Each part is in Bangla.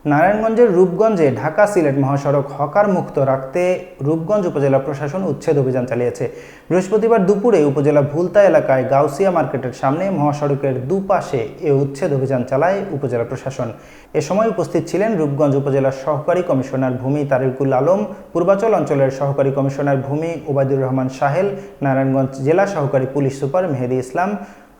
নারায়ণগঞ্জের রূপগঞ্জে ঢাকা সিলেট মহাসড়ক হকার মুক্ত রাখতে রূপগঞ্জ উপজেলা প্রশাসন উচ্ছেদ অভিযান চালিয়েছে। বৃহস্পতিবার দুপুরে উপজেলা ভুলতা এলাকায় গাউসিয়া মার্কেটের সামনে মহাসড়কের দুপাশে এ উচ্ছেদ অভিযান চালায় উপজেলা প্রশাসন। এ সময় উপস্থিত ছিলেন রূপগঞ্জ উপজেলার সহকারী কমিশনার ভূমি তারিকুল আলম, পূর্বাচল অঞ্চলের সহকারী কমিশনার ভূমি ওবায়দুর রহমান সাহেল, নারায়ণগঞ্জ জেলা সহকারী পুলিশ সুপার মেহেদি ইসলাম,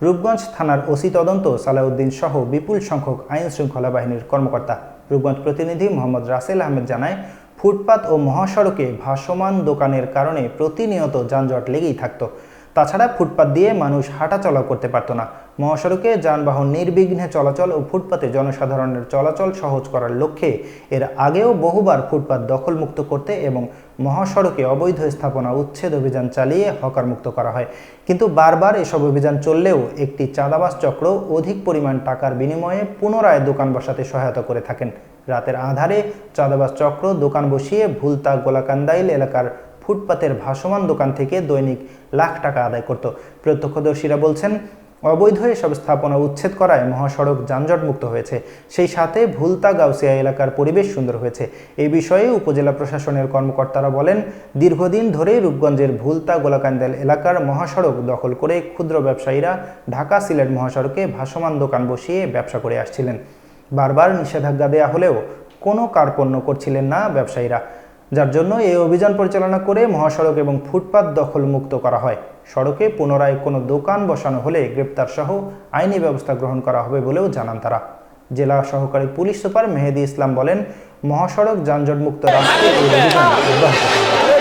রূপগঞ্জ থানার ওসি তদন্ত সালাউদ্দিন সহ বিপুল সংখ্যক আইন শৃঙ্খলা বাহিনীর কর্মকর্তা। রূপগঞ্জ প্রতিনিধি মোহাম্মদ রাসেল আহমেদ জানায়, ফুটপাত ও মহাসড়কে ভাসমান দোকানের কারণে প্রতিনিয়ত যানজট লেগেই থাকতো। তাছাড়া ফুটপাত দিয়ে মানুষ হাঁটাচলা করতে পারত না। মহাসড়কে যানবাহন নির্বিঘ্নে চলাচল ও ফুটপাতে জনসাধারণের চলাচল সহজ করার লক্ষ্যে এর আগেও বহুবার ফুটপাত দখলমুক্ত করতে এবং মহাসড়কে অবৈধ স্থাপনা উচ্ছেদ অভিযান চালিয়ে হকারমুক্ত করা হয়। কিন্তু বারবার এসব অভিযান চললেও একটি চাঁদাবাজ চক্র অধিক পরিমাণ টাকার বিনিময়ে পুনরায় দোকান বসাতে সহায়তা করে থাকেন। রাতের আঁধারে চাঁদাবাজ চক্র দোকান বসিয়ে ভুলতা গোলাকান্দাইল এলাকার ফুটপাতের ভাসমান দোকান থেকে দৈনিক লাখ টাকা আদায় করত। প্রত্যক্ষদর্শীরা বলছেন, অবৈধ এসব স্থাপনা উচ্ছেদ করায় মহাসড়ক যানজটমুক্ত হয়েছে, সেই সাথে ভুলতা গাউসিয়া এলাকার পরিবেশ সুন্দর হয়েছে। এই বিষয়ে উপজেলা প্রশাসনের কর্মকর্তারা বলেন, দীর্ঘদিন ধরে রূপগঞ্জের ভুলতা গোলাকান্দাইল এলাকার মহাসড়ক দখল করে ক্ষুদ্র ব্যবসায়ীরা ঢাকা সিলেট মহাসড়কে ভাসমান দোকান বসিয়ে ব্যবসা করে আসছিলেন। বারবার নিষেধাজ্ঞা দেয়া হলেও কোনো কার্পণ্য করছিলেন না ব্যবসায়ীরা, যার জন্য এই অভিযান পরিচালনা করে মহাসড়ক এবং ফুটপাত দখল মুক্ত করা হয়। সড়কে পুনরায় কোনো দোকান বসানো হলে গ্রেপ্তার সহ আইনি ব্যবস্থা গ্রহণ করা হবে বলেও জানান তারা। জেলা সহকারী পুলিশ সুপার মেহেদি ইসলাম বলেন, মহাসড়ক যানজট মুক্ত রাখতে এই অভিযান অব্যাহত থাকবে।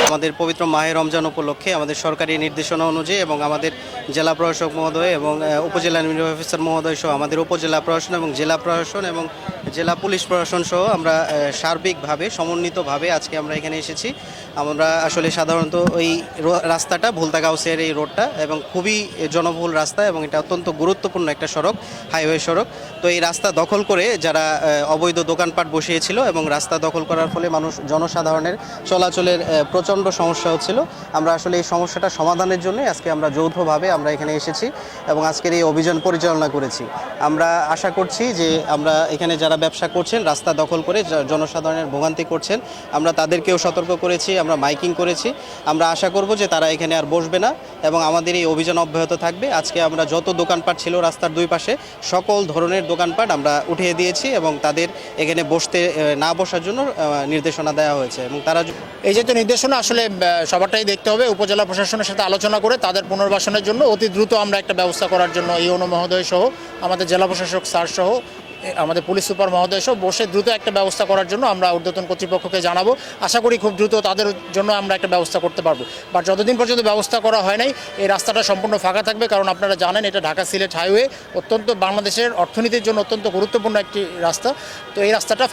আমাদের পবিত্র মাহে রমজান উপলক্ষে আমাদের সরকারি নির্দেশনা অনুযায়ী এবং আমাদের জেলা প্রশাসক মহোদয় এবং উপজেলা নির্বাহী অফিসার মহোদয় সহ আমাদের উপজেলা প্রশাসন এবং জেলা প্রশাসন এবং জেলা পুলিশ প্রশাসন সহ আমরা সার্বিকভাবে সমন্বিতভাবে আজকে আমরা এখানে এসেছি। আমরা আসলে সাধারণত ওই রাস্তাটা ভুলতা গাউসিয়ার এই রোডটা এবং খুবই জনবহুল রাস্তা এবং এটা অত্যন্ত গুরুত্বপূর্ণ একটা সড়ক, হাইওয়ে সড়ক। তো এই রাস্তা দখল করে যারা অবৈধ দোকানপাট বসিয়েছিল এবং রাস্তা দখল করার ফলে জনসাধারণের চলাচলের প্রচণ্ড সমস্যা হচ্ছিল। আমরা আসলে এই সমস্যাটা সমাধানের জন্য আজকে আমরা যৌথভাবে আমরা এখানে এসেছি এবং আজকের এই অভিযান পরিচালনা করেছি। আমরা আশা করছি যে আমরা এখানে যারা ব্যবসা করছেন রাস্তা দখল করে জনসাধারণের ভোগান্তি করছেন, আমরা তাদেরকেও সতর্ক করেছি, আমরা মাইকিং করেছি। আমরা আশা করব যে তারা এখানে আর বসবে না এবং আমাদের এই অভিযান অব্যাহত থাকবে। আজকে আমরা যত দোকানপাট ছিল রাস্তার দুই পাশে সকল ধরনের দোকানপাট আমরা উঠিয়ে দিয়েছি এবং তাদের এখানে না বসার জন্য নির্দেশনা দেওয়া হয়েছে এবং তারা এই যে নির্দেশনা আসলে সবারটাই দেখতে হবে। উপজেলা প্রশাসনের সাথে আলোচনা করে তাদের পুনর্বাসনের জন্য অতি দ্রুত আমরা একটা ব্যবস্থা করার জন্য ইউনো মহোদয় সহ আমাদের জেলা প্রশাসক স্যার সহ আমাদের পুলিশ সুপার মহোদয় সহ বসে দ্রুত একটা ব্যবস্থা করার জন্য আমরা ঊর্ধ্বতন কর্তৃপক্ষকে জানাবো। আশা করি খুব দ্রুত তাদের জন্য আমরা একটা ব্যবস্থা করতে পারবো। বাট যতদিন পর্যন্ত ব্যবস্থা করা হয় নাই এই রাস্তাটা সম্পূর্ণ ফাঁকা থাকবে, কারণ আপনারা জানেন এটা ঢাকা সিলেট হাইওয়ে, অত্যন্ত বাংলাদেশের অর্থনীতির জন্য অত্যন্ত গুরুত্বপূর্ণ একটি রাস্তা। তো এই রাস্তাটা